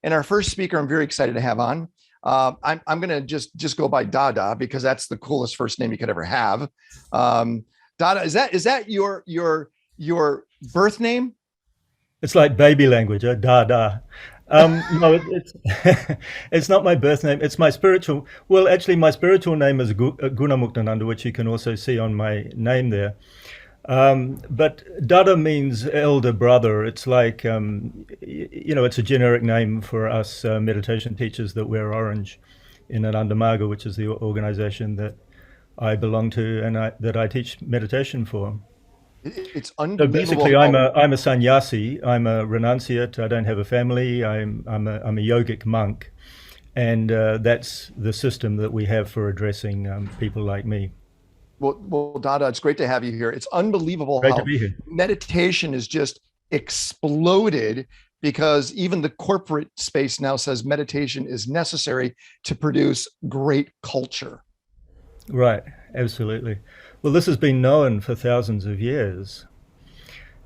And our first speaker, I'm very excited to have on. I'm going to just go by Dada because that's the coolest first name you could ever have. Dada, is that your birth name? It's like baby language, da da. No, it's it's not my birth name. It's my spiritual. Well, actually, my spiritual name is Gunamuktananda, which you can also see on my name there. But Dada means elder brother. It's like it's a generic name for us meditation teachers that wear orange in Anandamaga, which is the organization that I belong to and that I teach meditation for. It's So unbelievable basically, I'm how. a sannyasi. I'm a renunciate. I don't have a family. I'm a yogic monk, and that's the system that we have for addressing people like me. Well, Dada, it's great to have you here. It's unbelievable Great to how be here. meditation is just exploded because even the corporate space now says meditation is necessary to produce great culture. Right, absolutely. Well, this has been known for thousands of years,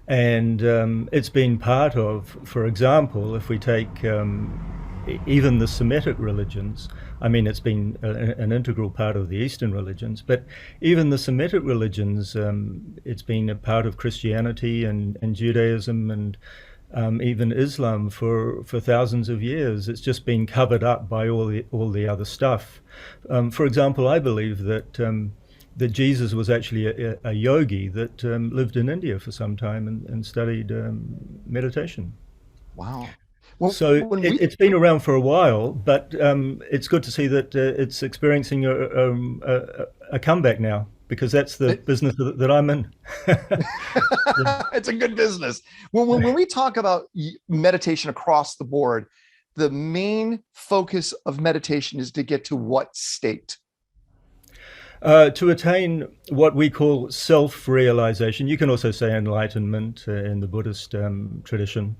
and it's been part of, for example, if we take even the Semitic religions. I mean, it's been an integral part of the Eastern religions, but even the Semitic religions, it's been a part of Christianity and Judaism and even Islam for thousands of years. It's just been covered up by all the other stuff. For example, I believe that Jesus was actually a yogi that lived in India for some time and studied meditation. Wow. So When we it's been around for a while, but it's good to see that it's experiencing a comeback now, because that's the business that I'm in. it's a good business. When we talk about meditation across the board, the main focus of meditation is to get to what state? To attain what we call self-realization. You can also say enlightenment in the Buddhist tradition.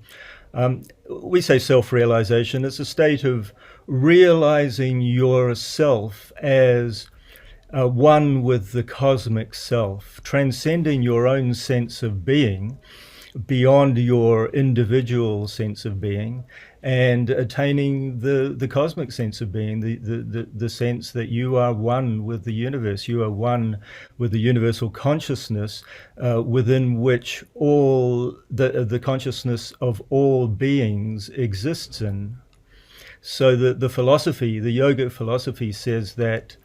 We say self-realization. It's a state of realizing yourself as one with the cosmic self, transcending your own sense of being beyond your individual sense of being, and attaining the cosmic sense of being, the sense that you are one with the universe, you are one with the universal consciousness within which all the consciousness of all beings exists in. So the philosophy, the yogic philosophy, says that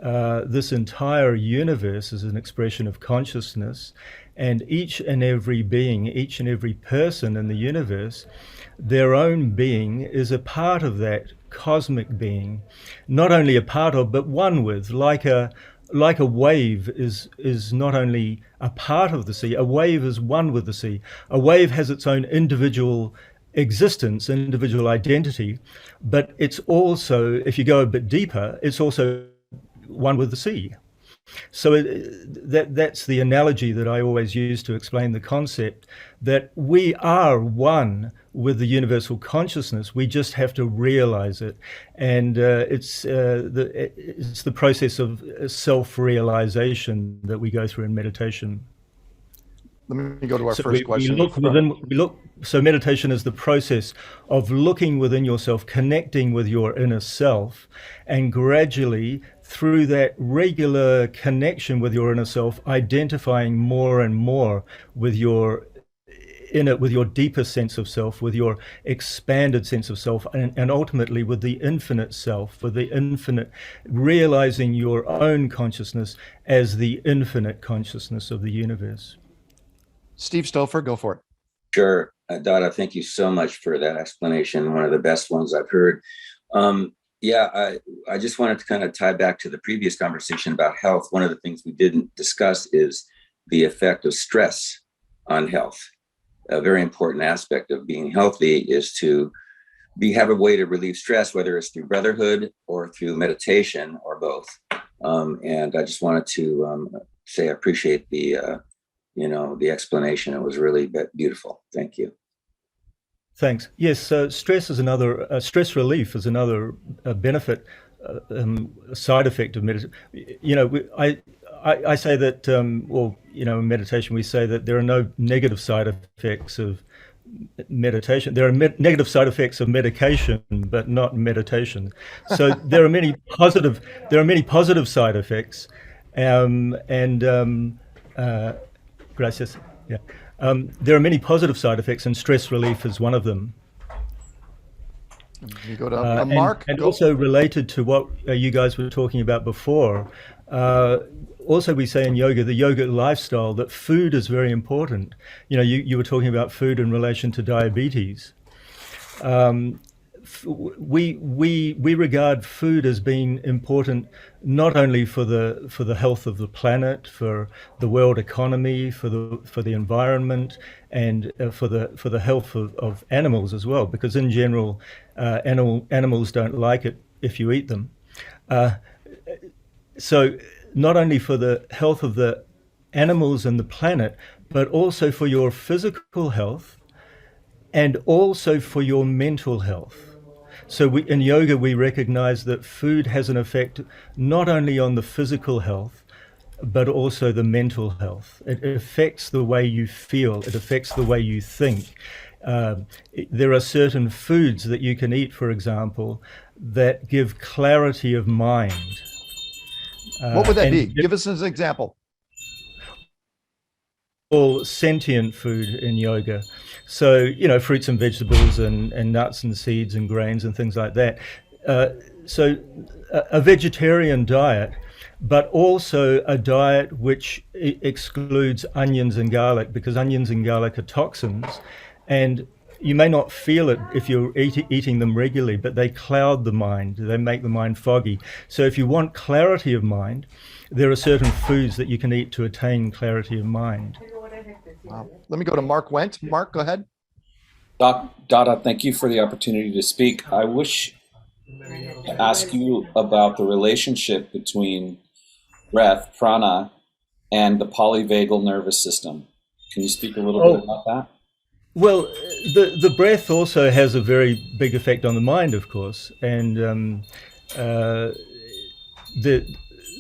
this entire universe is an expression of consciousness, and each and every being, each and every person in the universe, their own being is a part of that cosmic being, not only a part of, but one with, like a wave is not only a part of the sea, a wave is one with the sea. A wave has its own individual existence, individual identity, but it's also, if you go a bit deeper, it's also one with the sea. So that's the analogy that I always use to explain the concept that we are one with the universal consciousness. We just have to realize it, and it's the process of self-realization that we go through in meditation. Let me go to our So first we question look from. within, we look, so meditation is the process of looking within yourself, connecting with your inner self, and gradually through that regular connection with your inner self, identifying more and more with your inner, with your deeper sense of self, with your expanded sense of self, and ultimately with the infinite self, with the infinite, realizing your own consciousness as the infinite consciousness of the universe. Steve Stouffer, go for it. Sure. Dada, thank you so much for that explanation. One of the best ones I've heard. I just wanted to kind of tie back to the previous conversation about health. One of the things we didn't discuss is the effect of stress on health. A very important aspect of being healthy is to have a way to relieve stress, whether it's through brotherhood or through meditation or both. And I just wanted to say I appreciate the explanation. It was really beautiful. Thank you. Thanks. Yes, stress is another, stress relief is another benefit, side effect of meditation. I say that, in meditation we say that there are no negative side effects of meditation. There are negative side effects of medication, but not meditation. So there are many positive side effects, gracias. Yeah, there are many positive side effects, and stress relief is one of them. You go to Mark. And also related to what you guys were talking about before, also we say in yoga, the yoga lifestyle, that food is very important. You know, you were talking about food in relation to diabetes. We regard food as being important not only for the health of the planet, for the world economy, for the environment, and for the health of animals as well, because in general animals don't like it if you eat them. So not only for the health of the animals and the planet, but also for your physical health and also for your mental health. So in yoga, we recognize that food has an effect not only on the physical health, but also the mental health. It affects the way you feel. It affects the way you think. There are certain foods that you can eat, for example, that give clarity of mind. What would that be? Give us an example. All sentient food in yoga. So, you know, fruits and vegetables and nuts and seeds and grains and things like that. So a vegetarian diet, but also a diet which excludes onions and garlic, because onions and garlic are toxins, and you may not feel it if you're eating them regularly, but they cloud the mind. They make the mind foggy. So if you want clarity of mind, there are certain foods that you can eat to attain clarity of mind. Wow. Let me go to Mark Wendt. Mark, go ahead. Dada, thank you for the opportunity to speak. I wish to ask you about the relationship between breath, prana, and the polyvagal nervous system. Can you speak a little bit about that? Well, the breath also has a very big effect on the mind, of course, and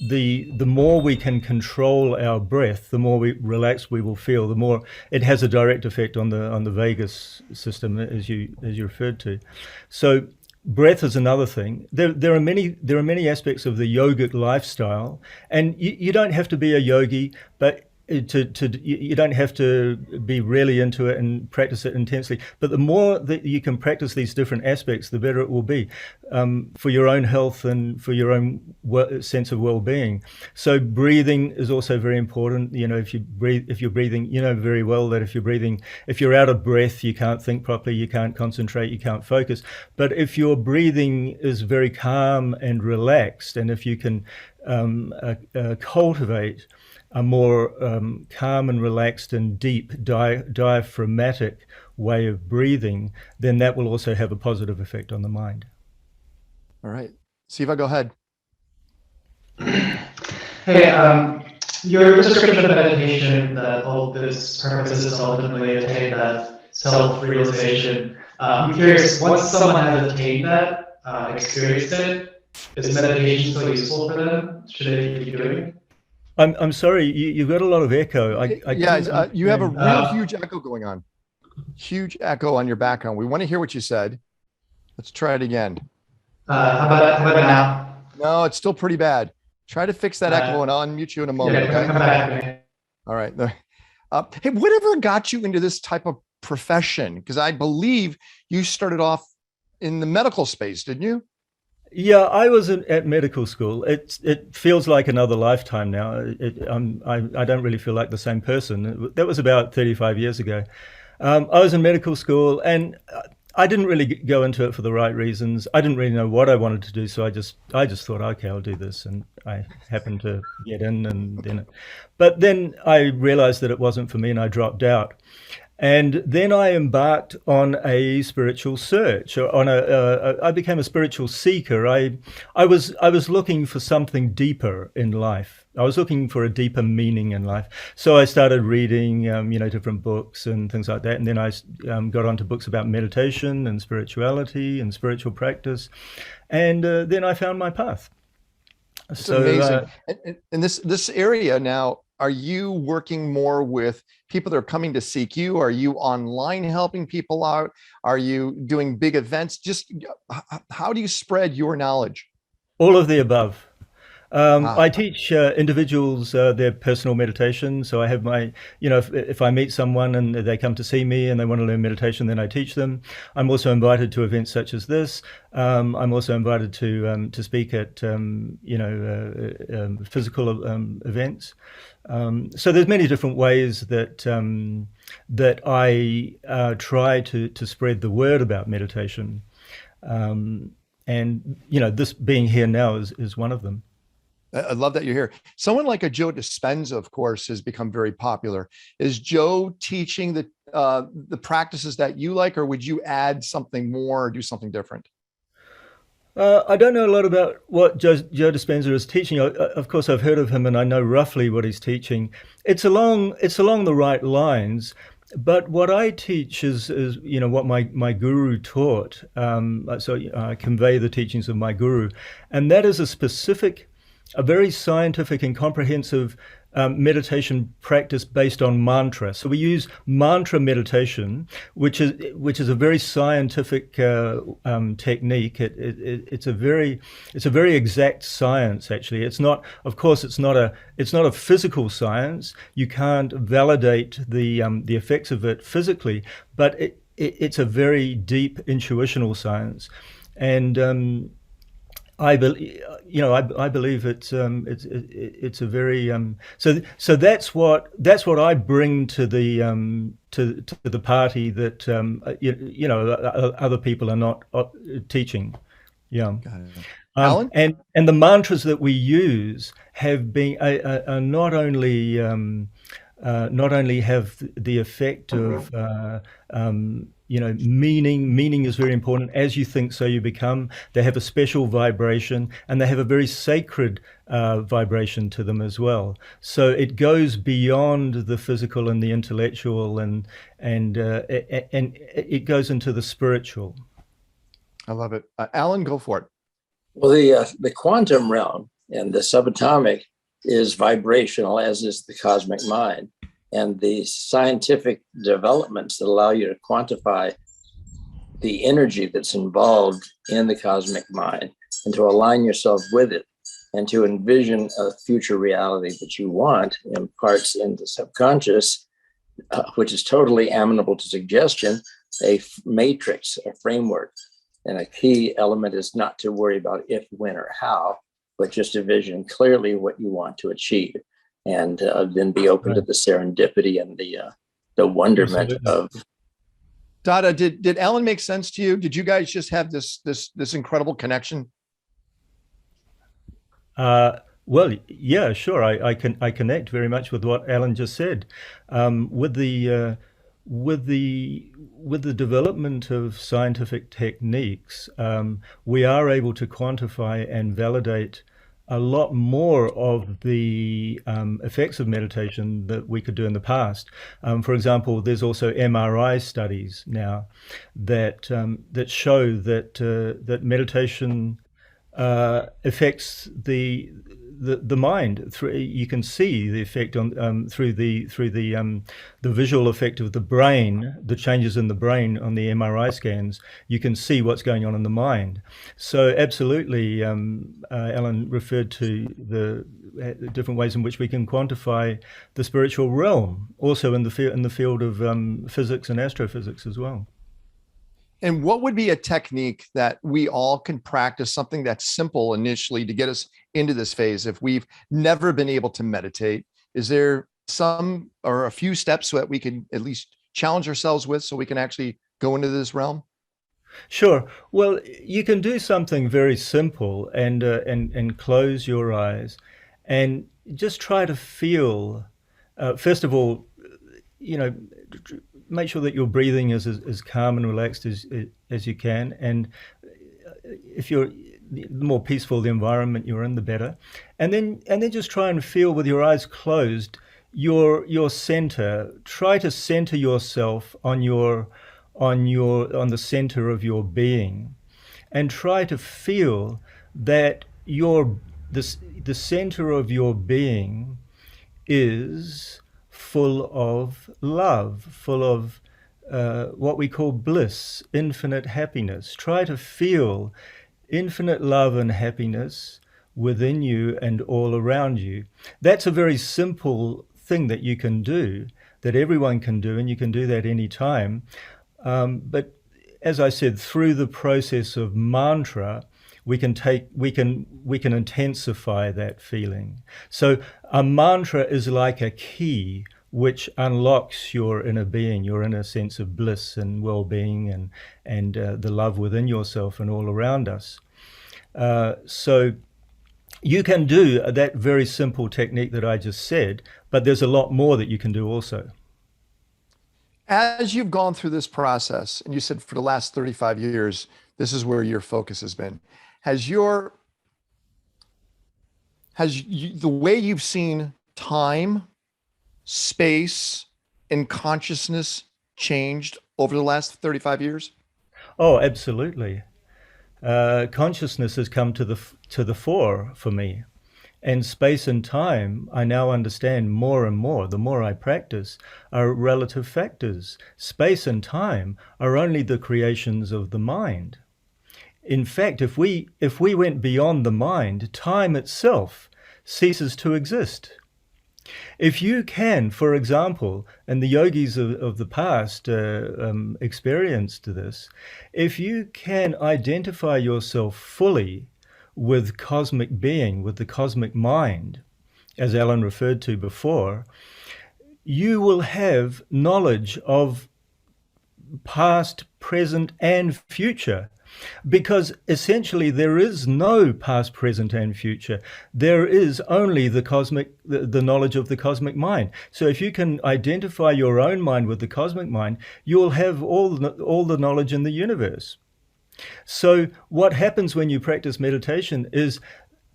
the more we can control our breath, the more relaxed we will feel. The more it has a direct effect on the vagus system, as you referred to. So breath is another thing. There are many aspects of the yogic lifestyle, and you don't have to be a yogi, but you don't have to be really into it and practice it intensely. But the more that you can practice these different aspects, the better it will be for your own health and for your own sense of well-being. So breathing is also very important. You know, if you're breathing, you know very well that if you're out of breath, you can't think properly, you can't concentrate, you can't focus. But if your breathing is very calm and relaxed, and if you can cultivate a more calm and relaxed and deep diaphragmatic way of breathing, then that will also have a positive effect on the mind. All right. Siva, go ahead. Hey, your description of meditation, that all this purpose is ultimately attain that self-realization. I'm curious, once someone has attained that, experienced it, is meditation still useful for them? Should they keep doing it? I'm sorry, you've got a lot of echo. You have a real huge echo going on. Huge echo on your background. We want to hear what you said. Let's try it again. How about now? No, it's still pretty bad. Try to fix that echo, and I'll unmute you in a moment. Yeah, come back. All right. Hey, whatever got you into this type of profession? Because I believe you started off in the medical space, didn't you? Yeah, I was at medical school. It feels like another lifetime now. I don't really feel like the same person. That was about 35 years ago. I was in medical school, and I didn't really go into it for the right reasons. I didn't really know what I wanted to do, so I just thought, okay, I'll do this, and I happened to get in, and then. But then I realized that it wasn't for me, and I dropped out. And then I embarked on a spiritual search. I became a spiritual seeker. I was looking for something deeper in life. I was looking for a deeper meaning in life. So I started reading, different books and things like that. And then I got onto books about meditation and spirituality and spiritual practice. And then I found my path. It's amazing. And this area now, are you working more with people that are coming to seek you? Are you online helping people out? Are you doing big events? Just how do you spread your knowledge? All of the above. Ah, I teach individuals their personal meditation. So I have my, if I meet someone and they come to see me and they want to learn meditation, then I teach them. I'm also invited to events such as this. I'm also invited to speak at, physical events. So there's many different ways that I try to spread the word about meditation. And this being here now is one of them. I love that you're here. Someone like a Joe Dispenza, of course, has become very popular. Is Joe teaching the practices that you like, or would you add something more or do something different? I don't know a lot about what Joe Dispenza is teaching. Of course, I've heard of him and I know roughly what he's teaching. It's along the right lines. But what I teach is what my guru taught. So I convey the teachings of my guru, and that is a very scientific and comprehensive meditation practice based on mantra. So we use mantra meditation, which is a very scientific technique. It's a very exact science. Actually, it's not. Of course, it's not a physical science. You can't validate the effects of it physically, but it's a very deep intuitional science, and I believe, I believe it's a very so that's what I bring to the party that other people are not teaching. Yeah. Got it. Alan? And the mantras that we use have been are not only have the effect of meaning. Meaning is very important. As you think, so you become. They have a special vibration, and they have a very sacred vibration to them as well. So it goes beyond the physical and the intellectual, and it goes into the spiritual. I love it. Alan, go for it. Well, the quantum realm and the subatomic is vibrational, as is the cosmic mind. And the scientific developments that allow you to quantify the energy that's involved in the cosmic mind and to align yourself with it and to envision a future reality that you want imparts in the subconscious, which is totally amenable to suggestion, a matrix, a framework. And a key element is not to worry about if, when, or how, but just to vision clearly what you want to achieve, and then be open to the serendipity and the wonderment of. Dada, did Alan make sense to you? Did you guys just have this incredible connection? Well, yeah, sure. I connect very much with what Alan just said. With the development of scientific techniques, we are able to quantify and validate a lot more of the effects of meditation that we could do in the past. For example, there's also MRI studies now that show that meditation affects the mind. You can see the effect on through the visual effect of the brain, the changes in the brain on the MRI scans. You can see what's going on in the mind. So absolutely, Alan referred to the different ways in which we can quantify the spiritual realm, also in the field of physics and astrophysics as well. And what would be a technique that we all can practice, something that's simple initially to get us into this phase if we've never been able to meditate? Is there some or a few steps so that we can at least challenge ourselves with so we can actually go into this realm? Sure. Well, you can do something very simple and close your eyes and just try to feel, first of all, make sure that your breathing is as calm and relaxed as you can. And if the more peaceful the environment you're in, the better. And then just try and feel with your eyes closed your center. Try to center yourself on the center of your being, and try to feel that the center of your being is full of love, full of what we call bliss, infinite happiness. Try to feel infinite love and happiness within you and all around you. That's a very simple thing that you can do, that everyone can do, and you can do that anytime. But as I said, through the process of mantra, we can intensify that feeling. So a mantra is like a key which unlocks your inner being, your inner sense of bliss and well-being, and the love within yourself and all around us. So you can do that very simple technique that I just said, but there's a lot more that you can do also. As you've gone through this process, and you said for the last 35 years, this is where your focus has been. The way you've seen time, space, and consciousness changed over the last 35 years? Oh, absolutely. Consciousness has come to the fore for me. And space and time, I now understand more and more, the more I practice, are relative factors. Space and time are only the creations of the mind. In fact, if we went beyond the mind, time itself ceases to exist. If you can, for example, and the yogis of the past experienced this, if you can identify yourself fully with cosmic being, with the cosmic mind, as Alan referred to before, you will have knowledge of past, present, and future. Because essentially there is no past, present, and future. There is only the knowledge of the cosmic mind. So if you can identify your own mind with the cosmic mind, you'll have all the knowledge in the universe. So what happens when you practice meditation is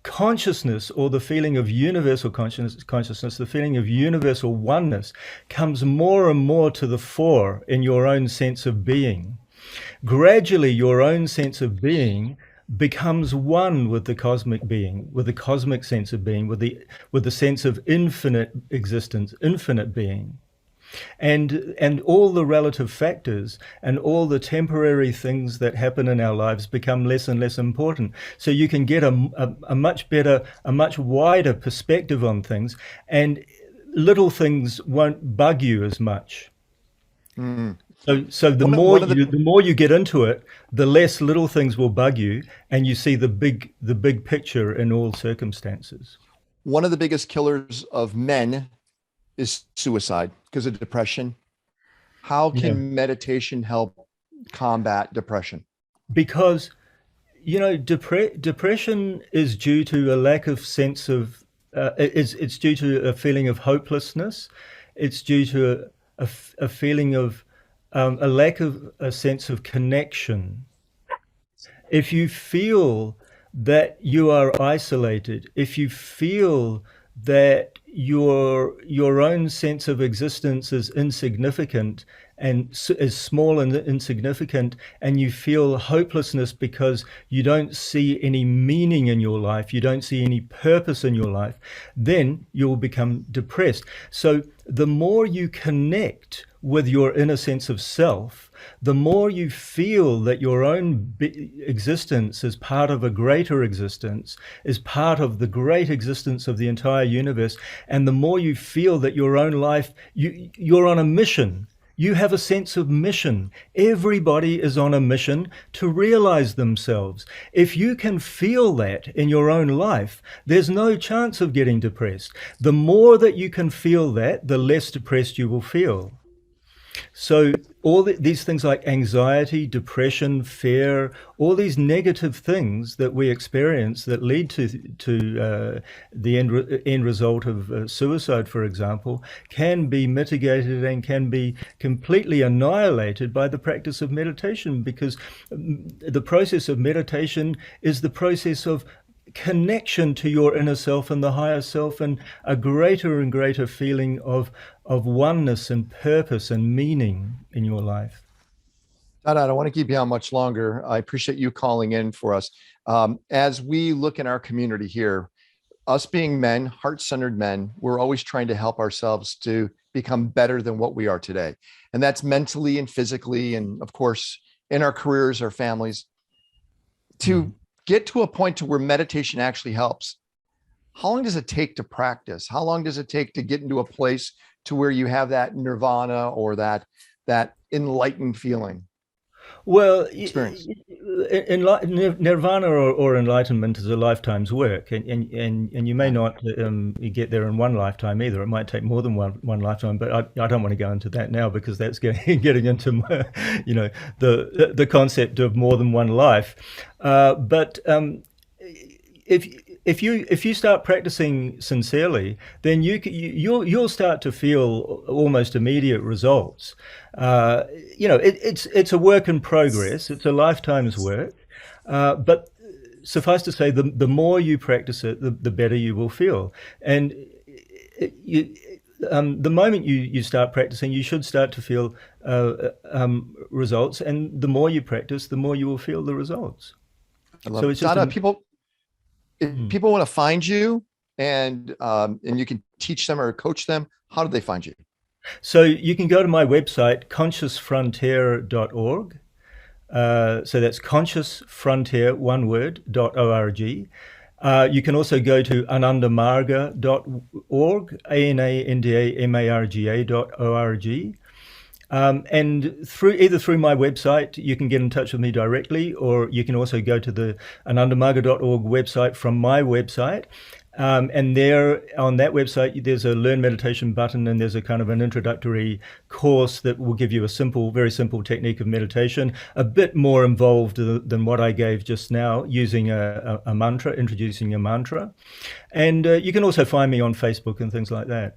consciousness, or the feeling of universal consciousness, the feeling of universal oneness, comes more and more to the fore in your own sense of being. Gradually, your own sense of being becomes one with the cosmic being, with the cosmic sense of being, with the sense of infinite existence, infinite being. And all the relative factors and all the temporary things that happen in our lives become less and less important. So you can get a much better, a much wider perspective on things, and little things won't bug you as much. Mm. So the more you get into it, the less little things will bug you, and you see the big picture in all circumstances. One of the biggest killers of men is suicide because of depression. How can meditation help combat depression? Because, depression is due to a lack of sense of, it's due to a feeling of hopelessness. It's due to a feeling of a lack of a sense of connection. If you feel that you are isolated, if you feel that your own sense of existence is insignificant and is small and insignificant, and you feel hopelessness because you don't see any meaning in your life, you don't see any purpose in your life, then you'll become depressed. So the more you connect with your inner sense of self, the more you feel that your own existence is part of a greater existence, is part of the great existence of the entire universe, and the more you feel that your own life, you're on a mission. You have a sense of mission. Everybody is on a mission to realize themselves. If you can feel that in your own life, there's no chance of getting depressed. The more that you can feel that, the less depressed you will feel. So all these things like anxiety, depression, fear, all these negative things that we experience that lead to the end result of suicide, for example, can be mitigated and can be completely annihilated by the practice of meditation, because the process of meditation is the process of connection to your inner self and the higher self, and a greater and greater feeling of oneness and purpose and meaning in your life. Dada, I don't want to keep you on much longer. I appreciate you calling in for us. As we look in our community here, us being men, heart-centered men, we're always trying to help ourselves to become better than what we are today. And that's mentally and physically, and of course, in our careers, our families. To get to a point to where meditation actually helps, how long does it take to practice? How long does it take to get into a place to where you have that nirvana or that enlightened feeling? Well, Experience. nirvana or enlightenment is a lifetime's work, and you may not get there in one lifetime either. It might take more than one lifetime, but I don't want to go into that now because that's getting into the concept of more than one life. But if you start practicing sincerely, then you'll start to feel almost immediate results. It's a work in progress. It's a lifetime's work, but suffice to say, the more you practice it, the better you will feel. And the moment you start practicing, you should start to feel results. And the more you practice, the more you will feel the results. I love it. Dada, if people want to find you and you can teach them or coach them, how do they find you? So you can go to my website, consciousfrontier.org. So that's consciousfrontier, one word, .org. You can also go to anandamarga.org, ANANDAMARGA.org. And either through my website, you can get in touch with me directly, or you can also go to the anandamarga.org website from my website. And there on that website, there's a Learn Meditation button, and there's a kind of an introductory course that will give you a very simple technique of meditation, a bit more involved than what I gave just now, using a mantra, introducing a mantra. And you can also find me on Facebook and things like that.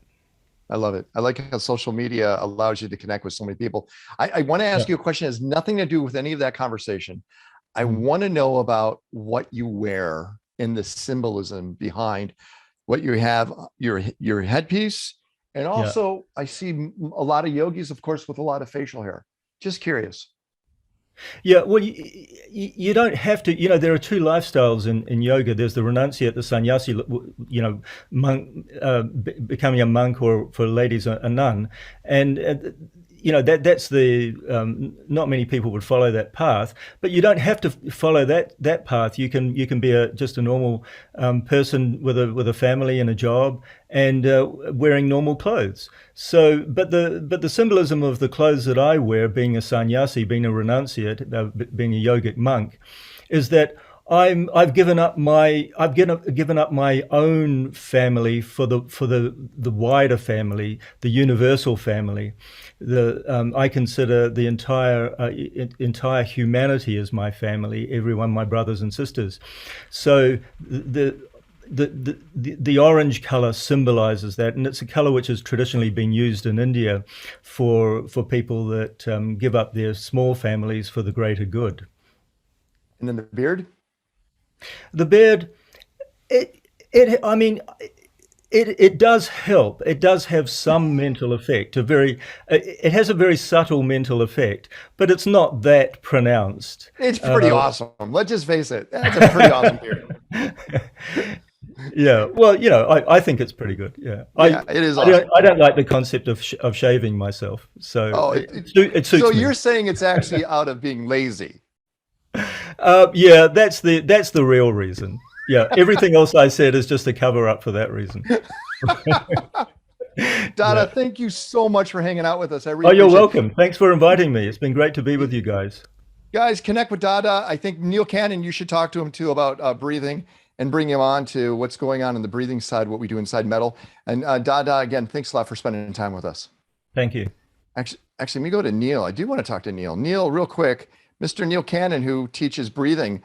I love it. I like how social media allows you to connect with so many people. I want to ask you a question that has nothing to do with any of that conversation. I want to know about what you wear and the symbolism behind what you have, your headpiece. And also I see a lot of yogis, of course, with a lot of facial hair. Just curious. Yeah, well, you don't have to, there are two lifestyles in yoga. There's the renunciate, the sannyasi, monk, becoming a monk, or for ladies, a nun. And, that's not many people would follow that path, but you don't have to follow that path. You can be just a normal person with a family and a job, and wearing normal clothes. So, but the symbolism of the clothes that I wear, being a sannyasi, being a renunciate, being a yogic monk, is that I've given up my own family for the wider family, the universal family. I consider the entire humanity as my family, everyone, my brothers and sisters. So the orange color symbolizes that, and it's a color which has traditionally been used in India for people that give up their small families for the greater good. And then the beard? The beard, it does help. It does have some mental effect. It has a very subtle mental effect, but it's not that pronounced. It's pretty awesome. Let's just face it. That's a pretty awesome beard. Yeah. Well, I think it's pretty good. Yeah. It is awesome. I don't like the concept of shaving myself. So it suits so me. You're saying it's actually out of being lazy. Yeah, that's the real reason. Yeah, everything else I said is just a cover up for that reason. Dada, thank you so much for hanging out with us. You're welcome. Thanks for inviting me. It's been great to be with you guys. Guys, connect with Dada. I think Neil Cannon, you should talk to him too about breathing, and bring him on to what's going on in the breathing side, what we do inside metal. And Dada, again, thanks a lot for spending time with us. Thank you. Actually, let me go to Neil. I do want to talk to Neil. Neil, real quick. Mr. Neil Cannon, who teaches breathing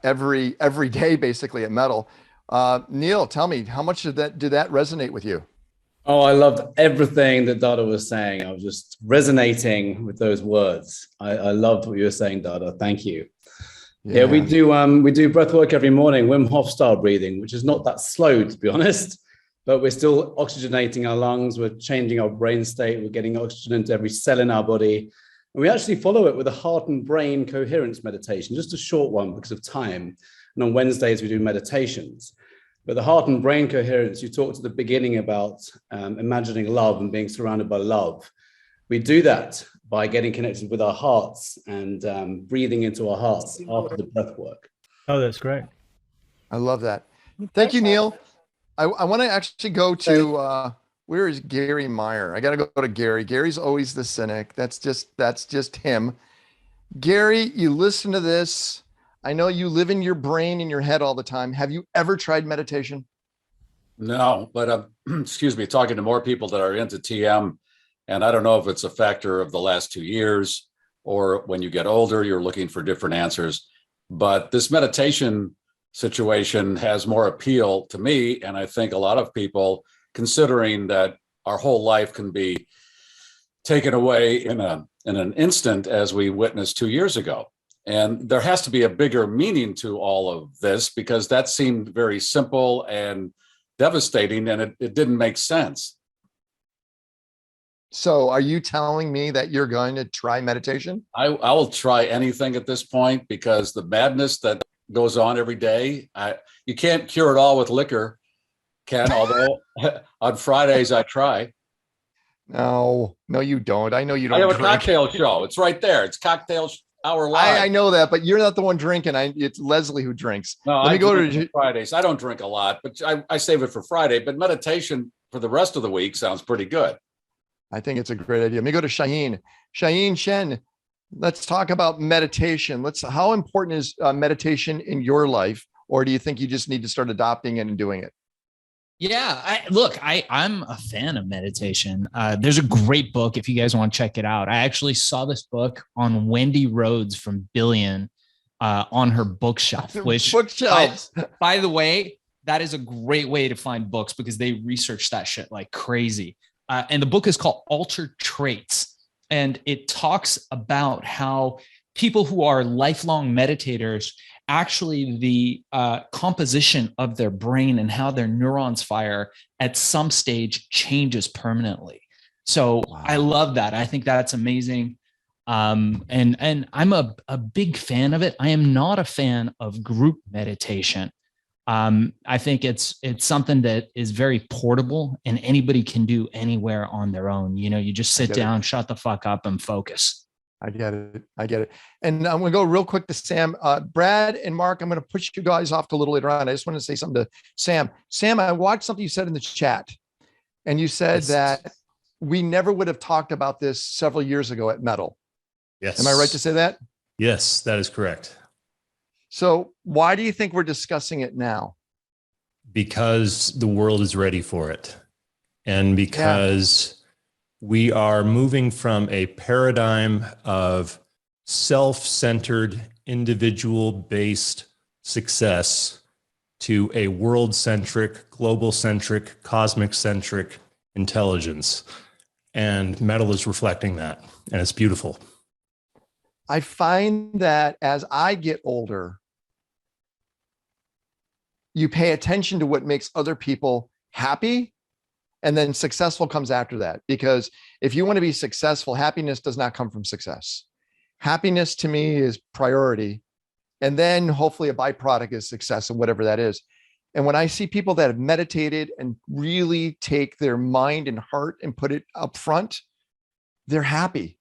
every day, basically at Metal. Neil, tell me, how much did that resonate with you? Oh, I loved everything that Dada was saying. I was just resonating with those words. I loved what you were saying, Dada. Thank you. Yeah, we do breath work every morning, Wim Hof style breathing, which is not that slow, to be honest, but we're still oxygenating our lungs. We're changing our brain state. We're getting oxygen into every cell in our body. And we actually follow it with a heart and brain coherence meditation, just a short one because of time. And on Wednesdays, we do meditations. But the heart and brain coherence, you talked at the beginning about imagining love and being surrounded by love. We do that by getting connected with our hearts and breathing into our hearts after the breath work. Oh, that's great. I love that. Thank you, Neil. I want to actually go to where is Gary Meyer? I got to go to Gary. Gary's always the cynic. That's just him. Gary, you listen to this. I know you live in your brain, in your head all the time. Have you ever tried meditation? No, but excuse me, talking to more people that are into TM, and I don't know if it's a factor of the last 2 years or when you get older, you're looking for different answers. But this meditation situation has more appeal to me, and I think a lot of people, considering that our whole life can be taken away in an instant, as we witnessed 2 years ago. And there has to be a bigger meaning to all of this, because that seemed very simple and devastating, and it didn't make sense. So are you telling me that you're going to try meditation? I will try anything at this point, because the madness that goes on every day, you can't cure it all with liquor, Ken, although on Fridays I try. No, you don't. I know you don't. I have a drink. cocktail show. It's right there. It's cocktail hour live. I know that, but you're not the one drinking. It's Leslie who drinks. No, Let me go drink to on Fridays. I don't drink a lot, but I save it for Friday. But meditation for the rest of the week sounds pretty good. I think it's a great idea. Let me go to Shaheen. Shaheen Shen, let's talk about meditation. How important is meditation in your life? Or do you think you just need to start adopting it and doing it? Yeah, I'm a fan of meditation. There's a great book if you guys want to check it out. I actually saw this book on Wendy Rhodes from Billion on her bookshelf, which bookshelves. By the way, that is a great way to find books because they research that shit like crazy. And the book is called Altered Traits. And it talks about how people who are lifelong meditators, actually the composition of their brain and how their neurons fire at some stage changes permanently. So wow. I love that. I think that's amazing. And I'm a big fan of it. I am not a fan of group meditation. I think it's something that is very portable and anybody can do anywhere on their own. You know, you just sit down, shut the fuck up and focus. I get it. And I'm going to go real quick to Sam. Brad and Mark, I'm going to push you guys off to a little later on. I just want to say something to Sam. Sam, I watched something you said in the chat, and you said that we never would have talked about this several years ago at Metal. Yes. Am I right to say that? Yes, that is correct. So why do you think we're discussing it now? Because the world is ready for it. And because we are moving from a paradigm of self-centered, individual-based success to a world-centric, global-centric, cosmic-centric intelligence. And Metal is reflecting that, and it's beautiful. I find that as I get older, you pay attention to what makes other people happy, and then successful comes after that. Because if you want to be successful, happiness does not come from success. Happiness to me is priority. And then hopefully a byproduct is success and whatever that is. And when I see people that have meditated and really take their mind and heart and put it up front, they're happy.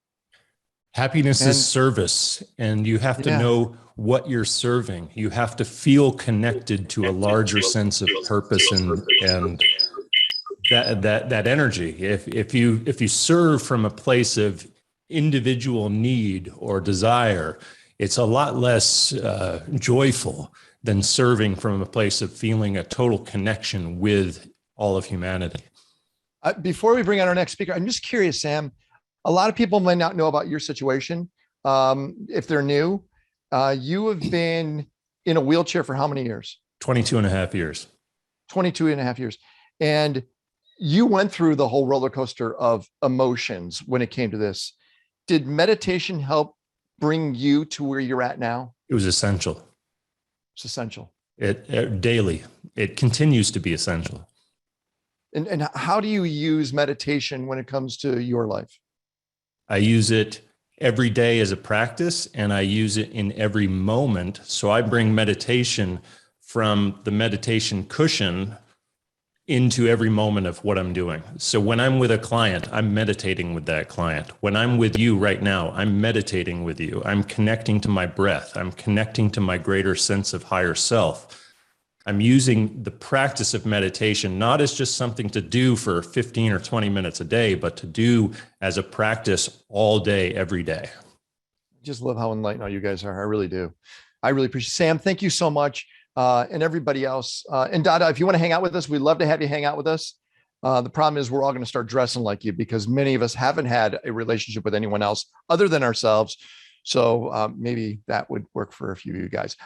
Happiness is service, and you have to know what you're serving. You have to feel connected to a larger sense of purpose and that energy. If you serve from a place of individual need or desire, it's a lot less joyful than serving from a place of feeling a total connection with all of humanity. Before we bring on our next speaker, I'm just curious, Sam. A lot of people might not know about your situation. If they're new, you have been in a wheelchair for how many years? 22 and a half years. 22 and a half years. And you went through the whole roller coaster of emotions when it came to this. Did meditation help bring you to where you're at now? It was essential. It's essential. It daily. It continues to be essential. And how do you use meditation when it comes to your life? I use it every day as a practice, and I use it in every moment. So I bring meditation from the meditation cushion into every moment of what I'm doing. So when I'm with a client, I'm meditating with that client. When I'm with you right now, I'm meditating with you. I'm connecting to my breath. I'm connecting to my greater sense of higher self. I'm using the practice of meditation, not as just something to do for 15 or 20 minutes a day, but to do as a practice all day, every day. Just love how enlightened all you guys are. I really do. I really appreciate it. Sam, thank you so much. And everybody else. And Dada, if you want to hang out with us, we'd love to have you hang out with us. The problem is we're all going to start dressing like you because many of us haven't had a relationship with anyone else other than ourselves. So maybe that would work for a few of you guys.